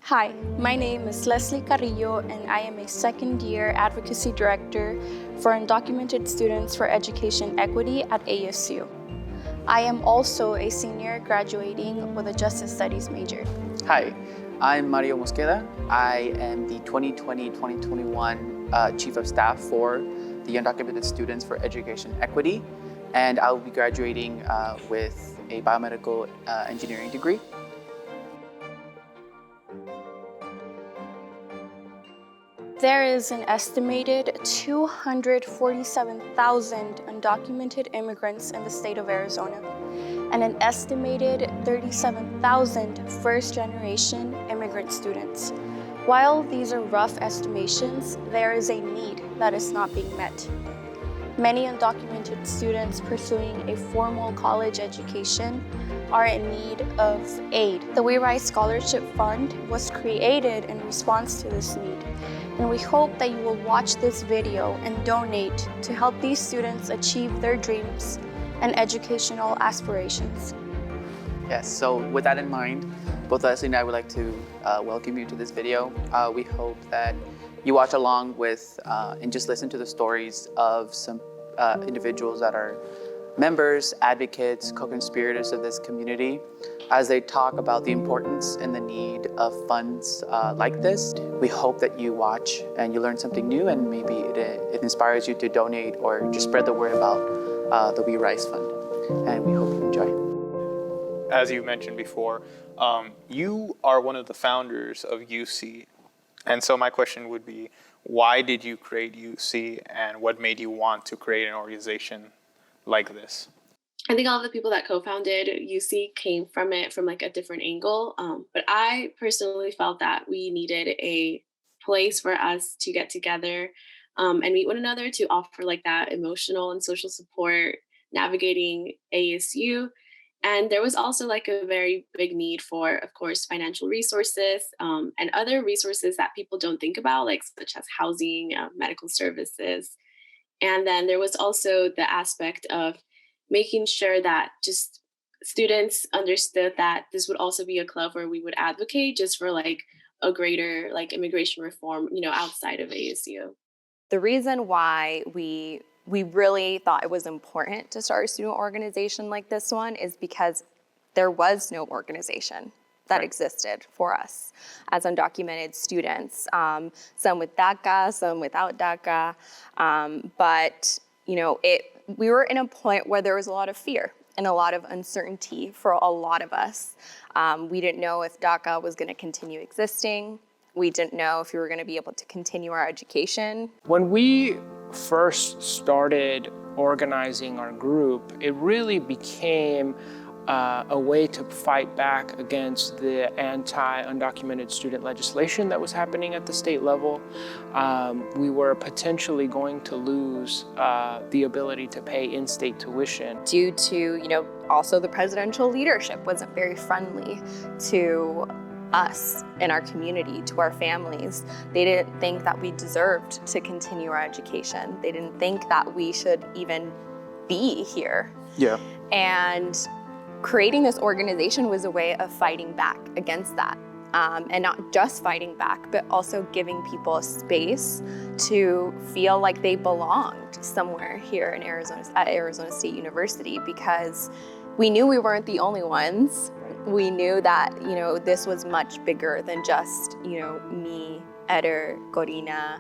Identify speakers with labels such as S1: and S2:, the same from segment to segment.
S1: Hi, my name is Leslie Carrillo, and I am a second-year Advocacy Director for Undocumented Students for Education Equity at ASU. I am also a senior graduating with a Justice Studies major.
S2: Hi, I'm Mario Mosqueda. I am the 2020-2021 Chief of Staff for the Undocumented Students for Education Equity, and I will be graduating with a biomedical engineering degree.
S1: There is an estimated 247,000 undocumented immigrants in the state of Arizona, and an estimated 37,000 first-generation immigrant students. While these are rough estimations, there is a need that is not being met. Many undocumented students pursuing a formal college education are in need of aid. The We Rise Scholarship Fund was created in response to this need, and we hope that you will watch this video and donate to help these students achieve their dreams and educational aspirations.
S2: Yes, so with that in mind, both Leslie and I would like to welcome you to this video. We hope that you watch along with and just listen to the stories of some individuals that are members, advocates, co-conspirators of this community as they talk about the importance and the need of funds like this. We hope that you watch and you learn something new, and maybe it inspires you to donate or just spread the word about the We Rise Fund. And we hope you enjoy.
S3: As you mentioned before, you are one of the founders of UC. And so my question would be, why did you create UC, and what made you want to create an organization like this?
S4: I think all of the people that co-founded UC came from it from like a different angle. But I personally felt that we needed a place for us to get together and meet one another to offer like that emotional and social support, navigating ASU. And there was also like a very big need for, of course, financial resources and other resources that people don't think about, like such as housing, medical services. And then there was also the aspect of making sure that just students understood that this would also be a club where we would advocate just for like a greater like immigration reform, outside of ASU.
S5: The reason why we really thought it was important to start a student organization like this one is because there was no organization that existed for us as undocumented students. Some with DACA, some without DACA, but we were in a point where there was a lot of fear and a lot of uncertainty for a lot of us. We didn't know if DACA was going to continue existing. We didn't know if we were going to be able to continue our education.
S6: When we first started organizing our group, it really became a way to fight back against the anti-undocumented student legislation that was happening at the state level. We were potentially going to lose the ability to pay in-state tuition.
S5: Due to, also the presidential leadership wasn't very friendly to us in our community, to our families. They didn't think that we deserved to continue our education. They didn't think that we should even be here.
S3: Yeah.
S5: And creating this organization was a way of fighting back against that. And not just fighting back, but also giving people a space to feel like they belonged somewhere here in Arizona, at Arizona State University, because we knew we weren't the only ones. We knew that, this was much bigger than just, me, Eder, Corina,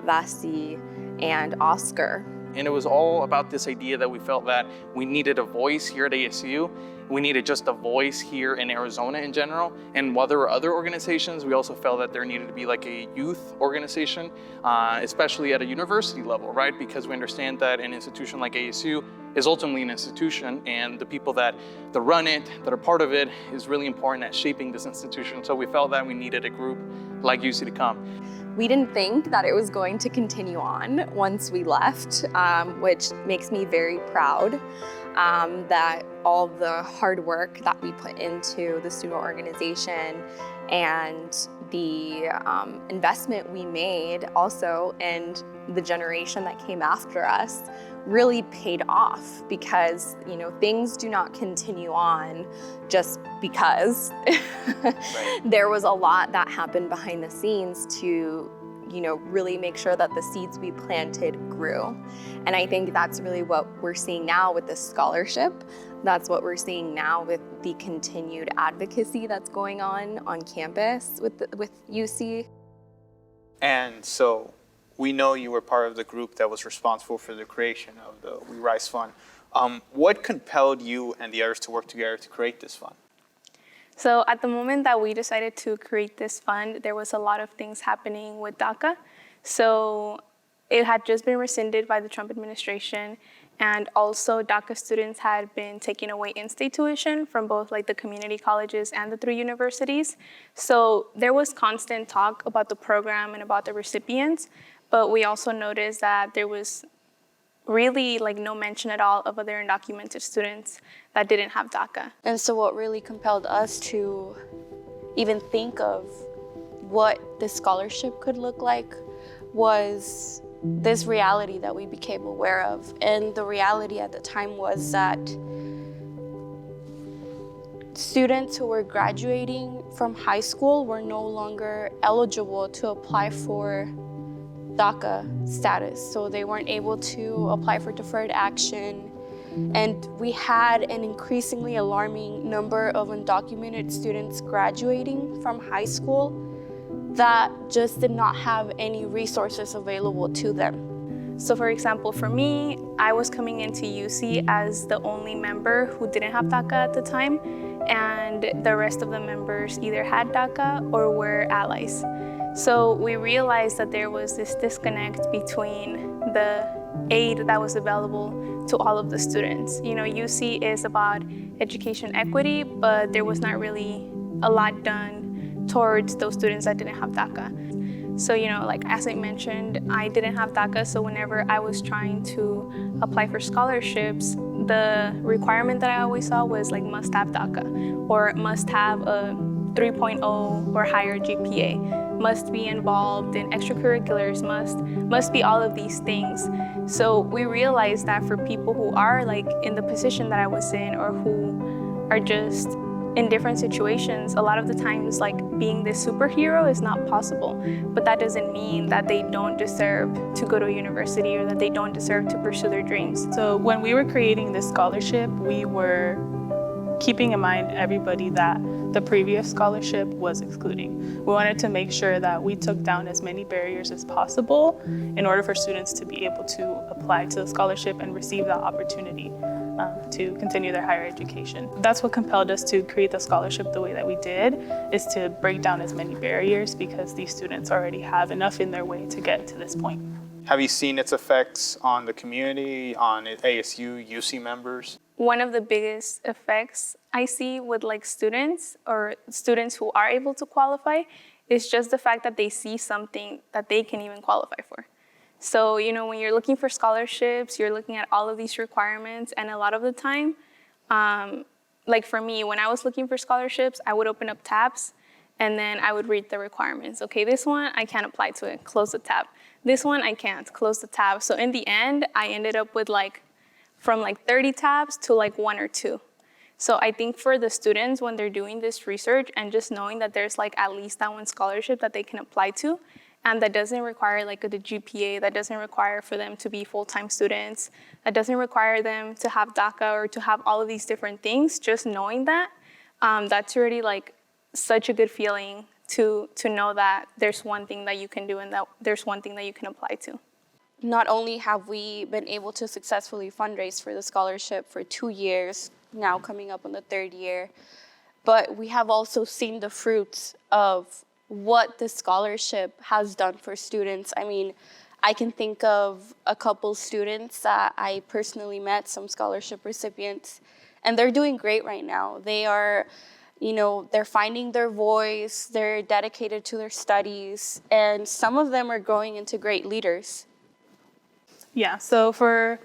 S5: Vasi, and Oscar.
S7: And it was all about this idea that we felt that we needed a voice here at ASU. We needed just a voice here in Arizona in general. And while there were other organizations, we also felt that there needed to be like a youth organization, especially at a university level, right? Because we understand that an institution like ASU is ultimately an institution, and the people that run it, that are part of it, is really important at shaping this institution. So we felt that we needed a group like UC to come.
S5: We didn't think that it was going to continue on once we left, which makes me very proud that all the hard work that we put into the student organization and the investment we made also in the generation that came after us really paid off, because things do not continue on just because.
S2: Right.
S5: There was a lot that happened behind the scenes to really make sure that the seeds we planted grew. And I think that's really what we're seeing now with this scholarship. That's what we're seeing now with the continued advocacy that's going on campus with UC.
S3: And so we know you were part of the group that was responsible for the creation of the We Rise Fund. What compelled you and the others to work together to create this fund?
S1: So at the moment that we decided to create this fund, there was a lot of things happening with DACA. So it had just been rescinded by the Trump administration, and also DACA students had been taking away in-state tuition from both the community colleges and the 3 universities. So there was constant talk about the program and about the recipients, but we also noticed that there was really no mention at all of other undocumented students that didn't have DACA.
S8: And so what really compelled us to even think of what this scholarship could look like was this reality that we became aware of. And the reality at the time was that students who were graduating from high school were no longer eligible to apply for DACA status. So they weren't able to apply for deferred action. And we had an increasingly alarming number of undocumented students graduating from high school that just did not have any resources available to them.
S1: So for example, for me, I was coming into UC as the only member who didn't have DACA at the time, and the rest of the members either had DACA or were allies. So we realized that there was this disconnect between the aid that was available to all of the students. UC is about education equity, but there was not really a lot done towards those students that didn't have DACA. So, as I mentioned, I didn't have DACA, so whenever I was trying to apply for scholarships, the requirement that I always saw was must have DACA, or must have a 3.0 or higher GPA, must be involved in extracurriculars, must be all of these things. So we realized that for people who are in the position that I was in, or who are just in different situations, a lot of the times being this superhero is not possible. But that doesn't mean that they don't deserve to go to a university, or that they don't deserve to pursue their dreams.
S9: So when we were creating this scholarship, we were keeping in mind everybody that the previous scholarship was excluding. We wanted to make sure that we took down as many barriers as possible in order for students to be able to apply to the scholarship and receive that opportunity to continue their higher education. That's what compelled us to create the scholarship the way that we did, is to break down as many barriers, because these students already have enough in their way to get to this point.
S3: Have you seen its effects on the community, on ASU, UC members?
S1: One of the biggest effects I see with students, or students who are able to qualify, is just the fact that they see something that they can even qualify for. So, when you're looking for scholarships, you're looking at all of these requirements, and a lot of the time, for me, when I was looking for scholarships, I would open up tabs, and then I would read the requirements. Okay, this one, I can't apply to it, close the tab. This one, I can't, close the tab. So in the end, I ended up with from 30 tabs to 1 or 2. So I think for the students, when they're doing this research and just knowing that there's at least that one scholarship that they can apply to, and that doesn't require the GPA, that doesn't require for them to be full-time students, that doesn't require them to have DACA or to have all of these different things, just knowing that, that's already such a good feeling to know that there's one thing that you can do and that there's one thing that you can apply to.
S8: Not only have we been able to successfully fundraise for the scholarship for 2 years, now coming up on the 3rd year, but we have also seen the fruits of what the scholarship has done for students. I mean, I can think of a couple students that I personally met, some scholarship recipients, and they're doing great right now. They are, they're finding their voice, they're dedicated to their studies, and some of them are growing into great leaders.
S9: Yeah, so for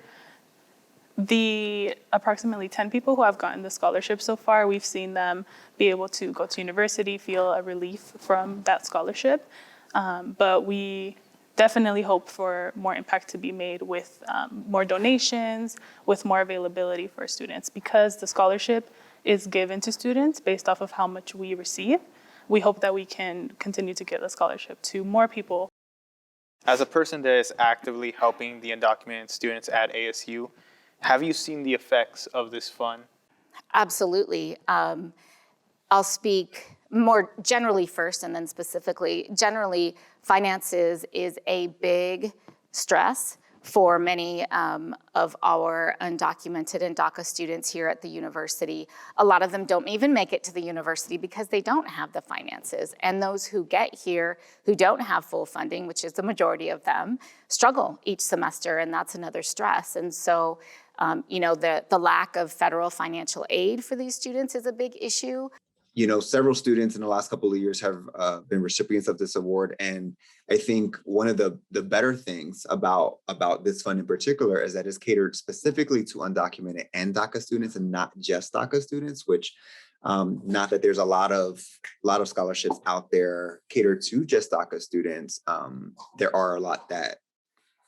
S9: The approximately 10 people who have gotten the scholarship so far, we've seen them be able to go to university, feel a relief from that scholarship. But we definitely hope for more impact to be made with more donations, with more availability for students. Because the scholarship is given to students based off of how much we receive, we hope that we can continue to give the scholarship to more people.
S3: As a person that is actively helping the undocumented students at ASU, have you seen the effects of this fund?
S10: Absolutely. I'll speak more generally first and then specifically. Generally, finances is a big stress for many of our undocumented and DACA students here at the university. A lot of them don't even make it to the university because they don't have the finances. And those who get here who don't have full funding, which is the majority of them, struggle each semester, and that's another stress. And so, the lack of federal financial aid for these students is a big issue.
S11: Several students in the last couple of years have been recipients of this award. And I think one of the better things about this fund in particular is that it's catered specifically to undocumented and DACA students and not just DACA students, which not that there's a lot of scholarships out there catered to just DACA students. There are a lot that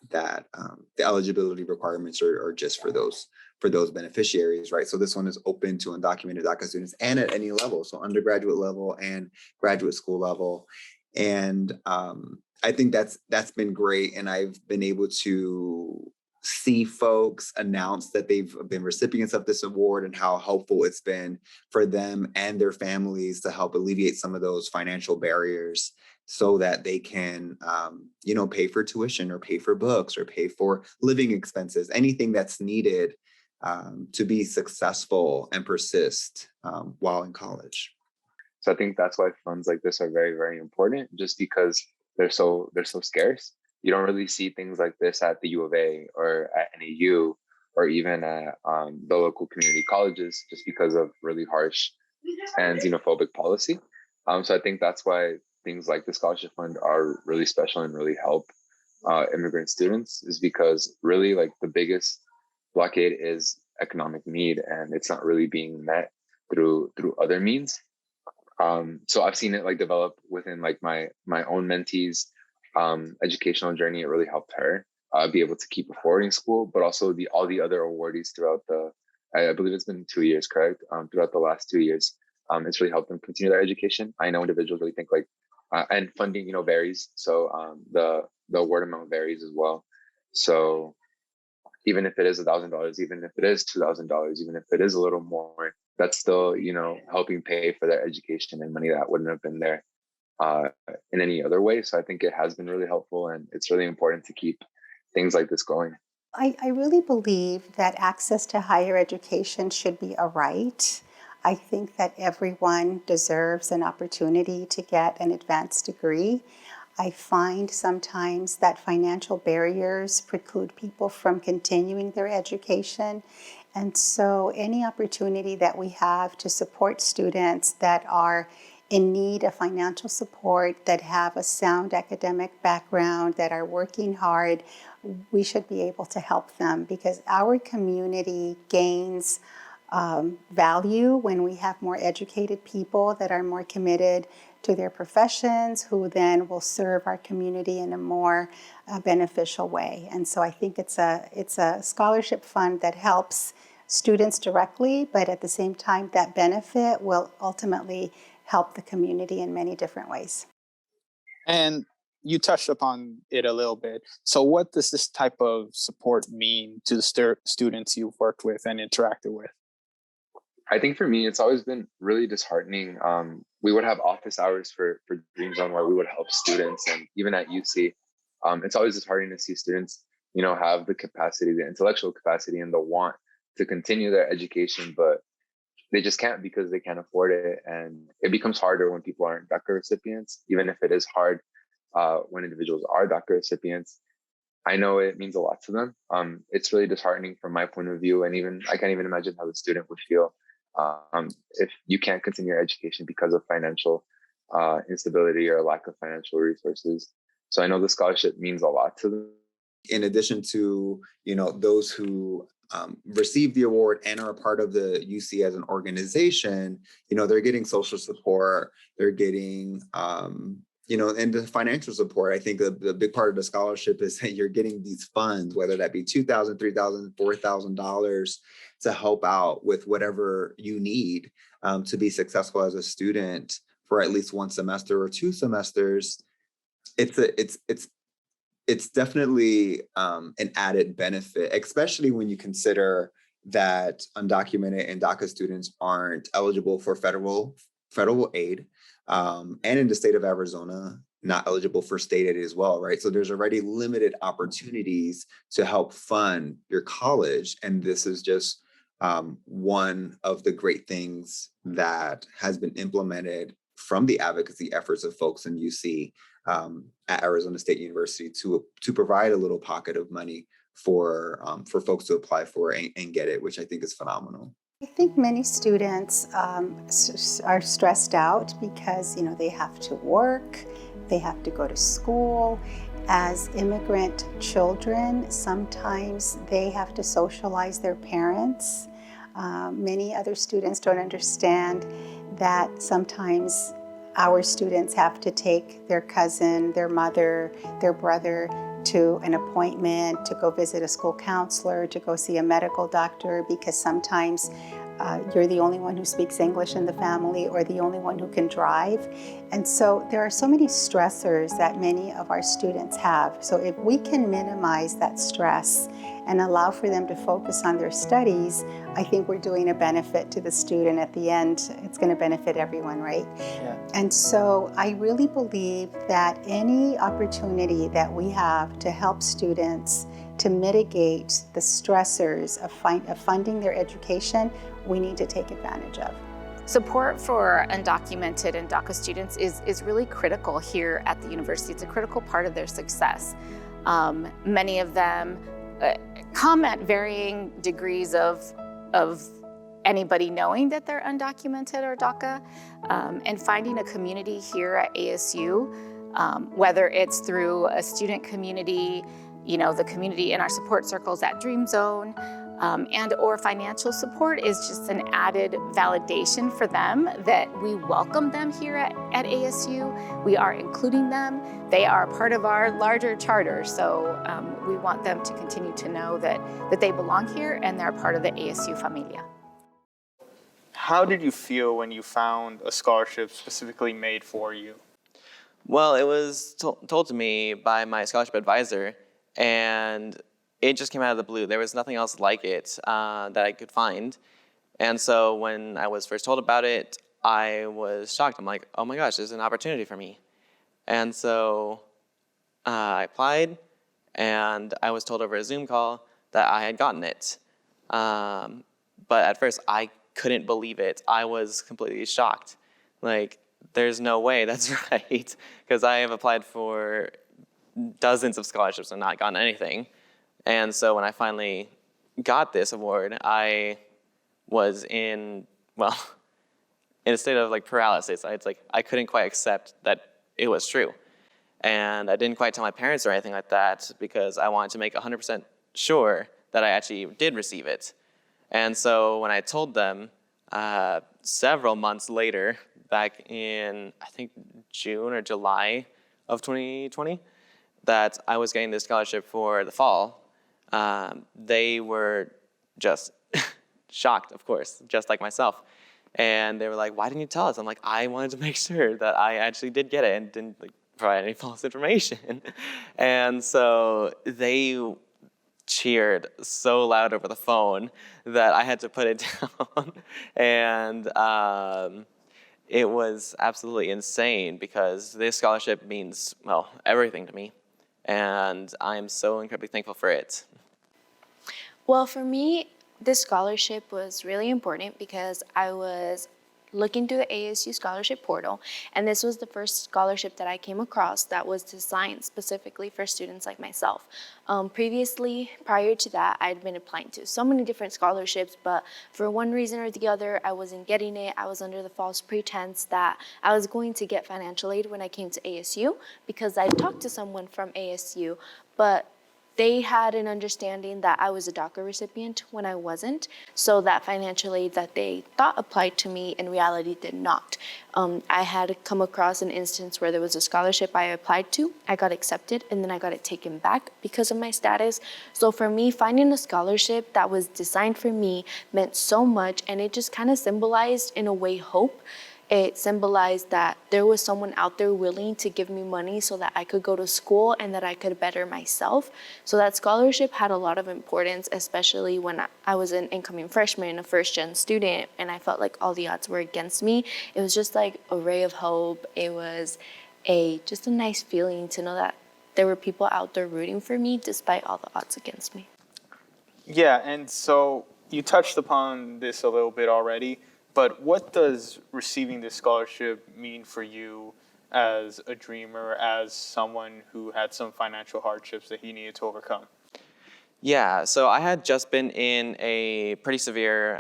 S11: the eligibility requirements are just for those beneficiaries, right? So this one is open to undocumented DACA students and at any level, so undergraduate level and graduate school level. And I think that's been great. And I've been able to see folks announce that they've been recipients of this award and how helpful it's been for them and their families to help alleviate some of those financial barriers so that they can, pay for tuition or pay for books or pay for living expenses, anything that's needed to be successful and persist while in college.
S12: So I think that's why funds like this are very, very important, just because they're so scarce. You don't really see things like this at the U of A or at NAU or even at the local community colleges, just because of really harsh and xenophobic policy. So I think that's why things like the scholarship fund are really special and really help immigrant students, is because really like the biggest blockade is economic need, and it's not really being met through other means. So I've seen it like develop within like my own mentee's educational journey. It really helped her be able to keep affording school, but also all the other awardees throughout I believe it's been 2 years, correct? Throughout the last 2 years, it's really helped them continue their education. I know individuals really think like, and funding, varies. So the award amount varies as well. So even if it is $1,000, even if it is $2,000, even if it is a little more, that's still, helping pay for their education and money that wouldn't have been there in any other way. So I think it has been really helpful, and it's really important to keep things like this going.
S13: I really believe that access to higher education should be a right. I think that everyone deserves an opportunity to get an advanced degree. I find sometimes that financial barriers preclude people from continuing their education. And so any opportunity that we have to support students that are in need of financial support, that have a sound academic background, that are working hard, we should be able to help them, because our community gains value when we have more educated people that are more committed to their professions, who then will serve our community in a more beneficial way. And so I think it's a scholarship fund that helps students directly, but at the same time, that benefit will ultimately help the community in many different ways.
S3: And you touched upon it a little bit. So what does this type of support mean to the students you've worked with and interacted with?
S12: I think for me, it's always been really disheartening. We would have office hours for Dream Zone where we would help students, and even at UC, it's always disheartening to see students, have the capacity, the intellectual capacity, and the want to continue their education, but they just can't because they can't afford it. And it becomes harder when people aren't DACA recipients, even if it is hard when individuals are DACA recipients. I know it means a lot to them. It's really disheartening from my point of view, and even I can't even imagine how the student would feel if you can't continue your education because of financial instability or lack of financial resources. So I know the scholarship means a lot to them.
S11: In addition to, those who receive the award and are a part of the UC as an organization, they're getting social support, they're getting, and the financial support. I think the big part of the scholarship is that you're getting these funds, whether that be $2,000, $3,000, $4,000 to help out with whatever you need to be successful as a student for at least one semester or 2 semesters. It's definitely an added benefit, especially when you consider that undocumented and DACA students aren't eligible for federal aid, and in the state of Arizona, not eligible for state aid as well, right? So there's already limited opportunities to help fund your college, and this is just one of the great things that has been implemented from the advocacy efforts of folks in UC at Arizona State University to provide a little pocket of money for folks to apply for and get it, which I think is phenomenal.
S13: I think many students are stressed out because they have to work, they have to go to school. As immigrant children, sometimes they have to socialize their parents. Many other students don't understand that sometimes our students have to take their cousin, their mother, their brother to an appointment, to go visit a school counselor, to go see a medical doctor, because sometimes you're the only one who speaks English in the family or the only one who can drive. And so there are so many stressors that many of our students have. So if we can minimize that stress and allow for them to focus on their studies, I think we're doing a benefit to the student. At the end, it's going to benefit everyone, right?
S6: Yeah.
S13: And so I really believe that any opportunity that we have to help students to mitigate the stressors of funding their education, we need to take advantage of.
S10: Support for undocumented and DACA students is really critical here at the university. It's a critical part of their success. Many of them come at varying degrees of anybody knowing that they're undocumented or DACA, and finding a community here at ASU, whether it's through a student community, the community in our support circles at Dream Zone, and or financial support is just an added validation for them that we welcome them here at ASU. We are including them. They are part of our larger charter, so we want them to continue to know that they belong here and they're part of the ASU familia.
S3: How did you feel when you found a scholarship specifically made for you?
S14: Well, it was told to me by my scholarship advisor, and it just came out of the blue. There was nothing else like it that I could find. And so when I was first told about it, I was shocked. I'm like, oh my gosh, there's an opportunity for me. And so I applied, and I was told over a Zoom call that I had gotten it. But at first, I couldn't believe it. I was completely shocked. Like, there's no way that's right, because I have applied for dozens of scholarships and not gotten anything. And so when I finally got this award, I was in a state of paralysis. I couldn't quite accept that it was true. And I didn't quite tell my parents or anything like that because I wanted to make 100% sure that I actually did receive it. And so when I told them several months later, back in, I think, June or July of 2020, that I was getting this scholarship for the fall, they were just shocked, of course, just like myself. And they were like, why didn't you tell us? I'm like, I wanted to make sure that I actually did get it and didn't provide any false information. And so they cheered so loud over the phone that I had to put it down. And it was absolutely insane because this scholarship means, everything to me. And I'm so incredibly thankful for it.
S8: Well, for me, this scholarship was really important because I was looking through the ASU scholarship portal, and this was the first scholarship that I came across that was designed specifically for students like myself. Previously, prior to that, I'd been applying to so many different scholarships, but for one reason or the other, I wasn't getting it. I was under the false pretense that I was going to get financial aid when I came to ASU because I talked to someone from ASU, but
S15: they had an understanding that I was a DACA recipient when I wasn't, so that financial aid that they thought applied to me in reality did not. I had come across an instance where there was a scholarship I applied to, I got accepted, and then I got it taken back because of my status. So for me, finding a scholarship that was designed for me meant so much, and it just kind of symbolized, in a way, hope. It symbolized that there was someone out there willing to give me money so that I could go to school and that I could better myself. So that scholarship had a lot of importance, especially when I was an incoming freshman, a first-gen student, and I felt like all the odds were against me. It was just like a ray of hope. It was just a nice feeling to know that there were people out there rooting for me despite all the odds against me.
S3: Yeah, and so you touched upon this a little bit already, but what does receiving this scholarship mean for you as a dreamer, as someone who had some financial hardships that he needed to overcome?
S14: Yeah, so I had just been in a pretty severe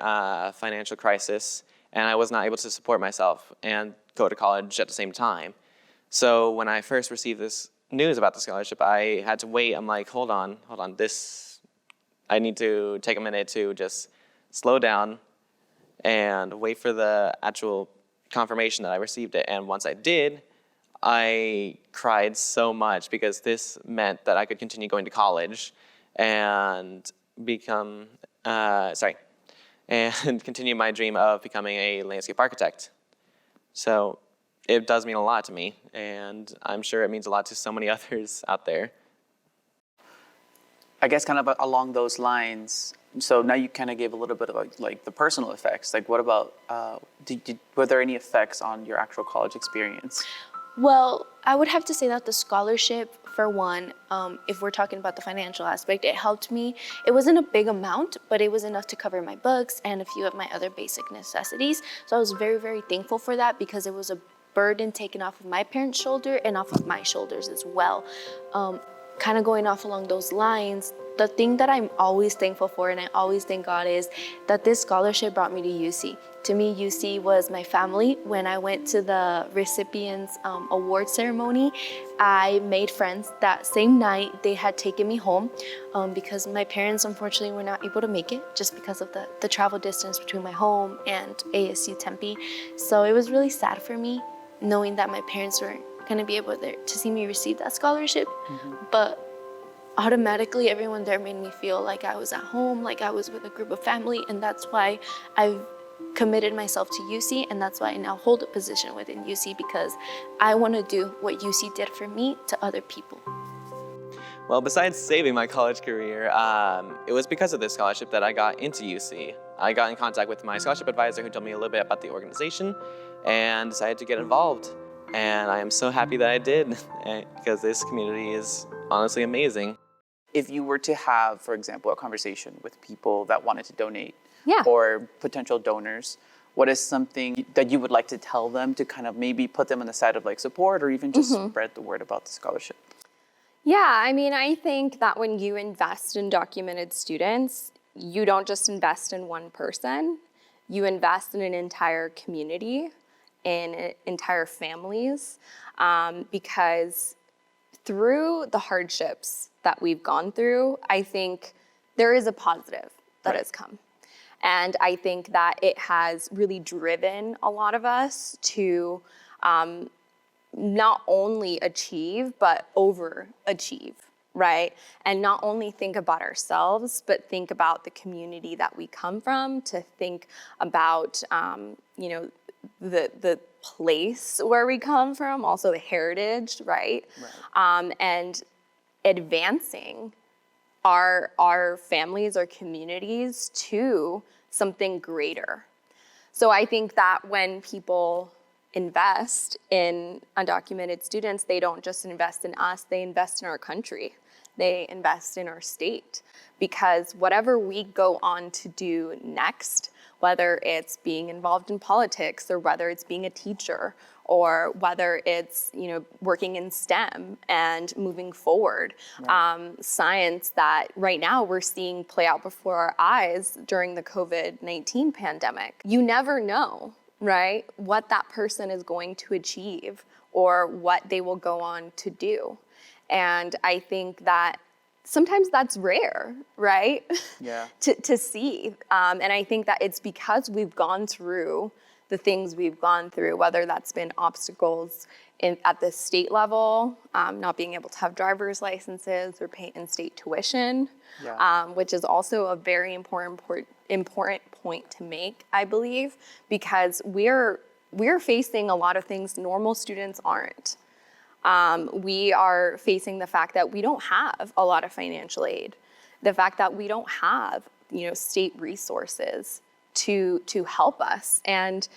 S14: financial crisis, and I was not able to support myself and go to college at the same time. So when I first received this news about the scholarship, I had to wait. I'm like, hold on, I need to take a minute to just slow down and wait for the actual confirmation that I received it. And once I did, I cried so much because this meant that I could continue going to college and continue my dream of becoming a landscape architect. So it does mean a lot to me, and I'm sure it means a lot to so many others out there.
S2: I guess kind of along those lines, so now you kind of gave a little bit of like the personal effects. Like what about, were there any effects on your actual college experience?
S15: Well, I would have to say that the scholarship, for one, if we're talking about the financial aspect, it helped me. It wasn't a big amount, but it was enough to cover my books and a few of my other basic necessities. So I was very, very thankful for that because it was a burden taken off of my parents' shoulder and off of my shoulders as well. Kind of going off along those lines, the thing that I'm always thankful for and I always thank God is that this scholarship brought me to UC. To me, UC was my family. When I went to the recipients award ceremony, I made friends. That same night, they had taken me home because my parents unfortunately were not able to make it just because of the travel distance between my home and ASU Tempe. So it was really sad for me knowing that my parents weren't going to be able to see me receive that scholarship. But automatically everyone there made me feel like I was at home, like I was with a group of family, and that's why I've committed myself to UC, and that's why I now hold a position within UC, because I want to do what UC did for me to other people.
S14: Well, besides saving my college career, it was because of this scholarship that I got into UC. I got in contact with my scholarship advisor who told me a little bit about the organization and decided to get involved. And I am so happy that I did because this community is honestly amazing.
S2: If you were to have, for example, a conversation with people that wanted to donate
S5: Yeah.
S2: or potential donors, what is something that you would like to tell them to kind of maybe put them on the side of like support or even just spread the word about the scholarship?
S5: Yeah, I mean, I think that when you invest in documented students, you don't just invest in one person, you invest in an entire community, in entire families, because through the hardships that we've gone through, I think there is a positive that has come. And I think that it has really driven a lot of us to not only achieve, but overachieve, right? And not only think about ourselves, but think about the community that we come from, to think about, the place where we come from, also the heritage, right? And advancing our families, our communities to something greater. So I think that when people invest in undocumented students, they don't just invest in us, they invest in our country. They invest in our state, because whatever we go on to do next, whether it's being involved in politics or whether it's being a teacher or whether it's working in STEM and moving forward, science that right now we're seeing play out before our eyes during the COVID-19 pandemic. You never know, right, what that person is going to achieve or what they will go on to do. And I think that sometimes that's rare, right?
S7: Yeah.
S5: to see. And I think that it's because we've gone through the things we've gone through, whether that's been obstacles at the state level, not being able to have driver's licenses or pay in-state tuition, which is also a very important point to make, I believe, because we're facing a lot of things normal students aren't. We are facing the fact that we don't have a lot of financial aid, the fact that we don't have, state resources to help us. And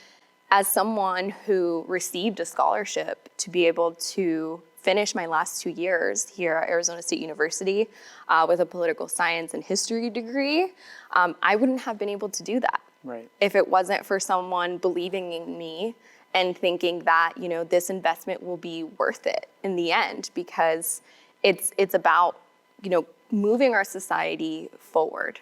S5: as someone who received a scholarship to be able to finish my last 2 years here at Arizona State University with a political science and history degree, I wouldn't have been able to do that if it wasn't for someone believing in me and thinking that, this investment will be worth it in the end, because it's about, moving our society forward.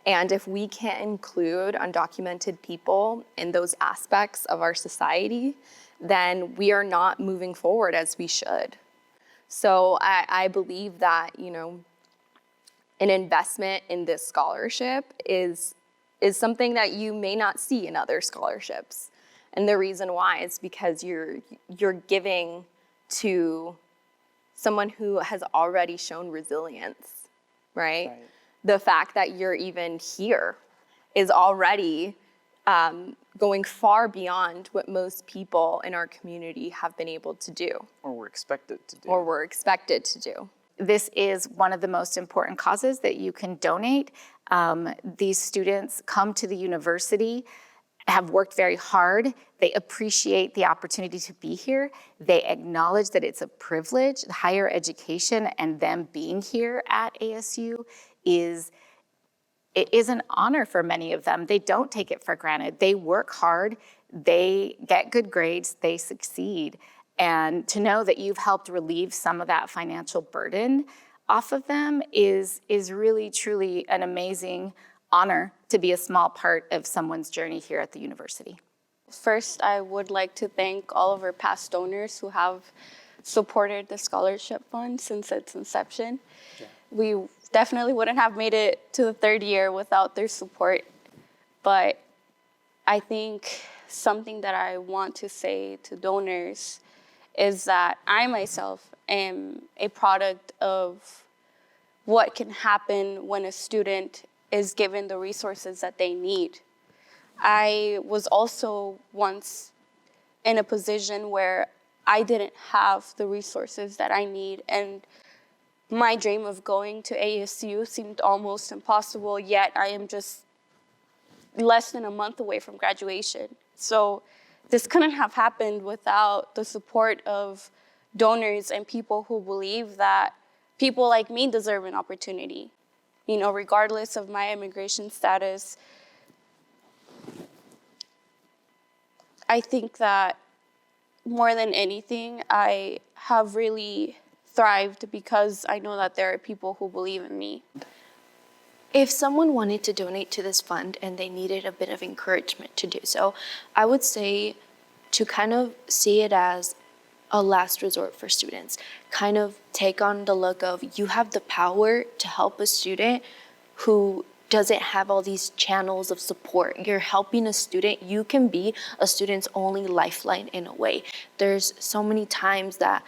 S5: And if we can't include undocumented people in those aspects of our society, then we are not moving forward as we should. So I believe that, an investment in this scholarship is something that you may not see in other scholarships. And the reason why is because you're giving to someone who has already shown resilience, right? The fact that you're even here is already going far beyond what most people in our community have been able to do.
S7: Or we're expected to do.
S10: This is one of the most important causes that you can donate. These students come to the university, have worked very hard. They appreciate the opportunity to be here. They acknowledge that it's a privilege. Higher education and them being here at ASU is an honor for many of them. They don't take it for granted. They work hard, they get good grades, they succeed. And to know that you've helped relieve some of that financial burden off of them is really, truly an amazing honor to be a small part of someone's journey here at the university.
S8: First, I would like to thank all of our past donors who have supported the scholarship fund since its inception. We definitely wouldn't have made it to the 3rd year without their support. But I think something that I want to say to donors is that I myself am a product of what can happen when a student is given the resources that they need. I was also once in a position where I didn't have the resources that I need, and my dream of going to ASU seemed almost impossible, yet I am just less than a month away from graduation. So this couldn't have happened without the support of donors and people who believe that people like me deserve an opportunity. Regardless of my immigration status, I think that more than anything, I have really thrived because I know that there are people who believe in me.
S15: If someone wanted to donate to this fund and they needed a bit of encouragement to do so, I would say to kind of see it as a last resort for students. Kind of take on the look of you have the power to help a student who doesn't have all these channels of support. You're helping a student. You can be a student's only lifeline in a way. There's so many times that,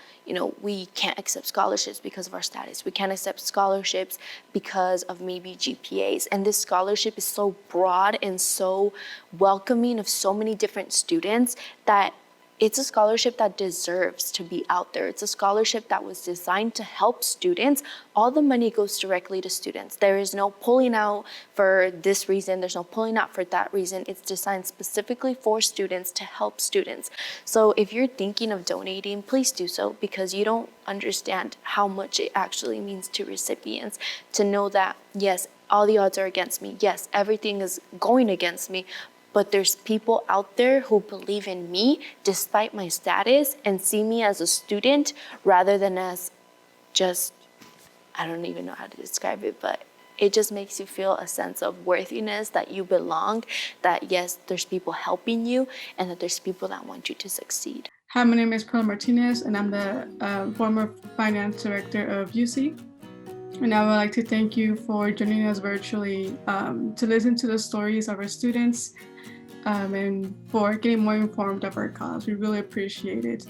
S15: we can't accept scholarships because of our status. We can't accept scholarships because of maybe GPAs. And this scholarship is so broad and so welcoming of so many different students that it's a scholarship that deserves to be out there. It's a scholarship that was designed to help students. All the money goes directly to students. There is no pulling out for this reason. There's no pulling out for that reason. It's designed specifically for students to help students. So if you're thinking of donating, please do so, because you don't understand how much it actually means to recipients to know that, yes, all the odds are against me. Yes, everything is going against me. But there's people out there who believe in me despite my status and see me as a student rather than as just, I don't even know how to describe it, but it just makes you feel a sense of worthiness, that you belong, that yes, there's people helping you and that there's people that want you to succeed.
S16: Hi, my name is Pearl Martinez and I'm the former finance director of UC.
S9: And I would like to thank you for joining us virtually to listen to the stories of our students and for getting more informed of our cause. We really appreciate it.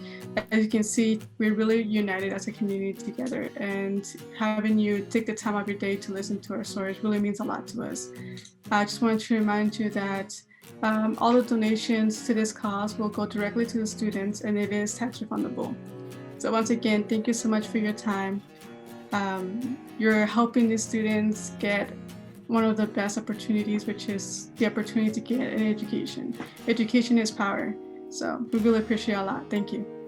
S9: As you can see, we're really united as a community together, and having you take the time of your day to listen to our stories really means a lot to us. I just want to remind you that all the donations to this cause will go directly to the students, and it is tax refundable. So once again, thank you so much for your time. You're helping the students get one of the best opportunities, which is the opportunity to get an education. Education is power. So we really appreciate it a lot. Thank you.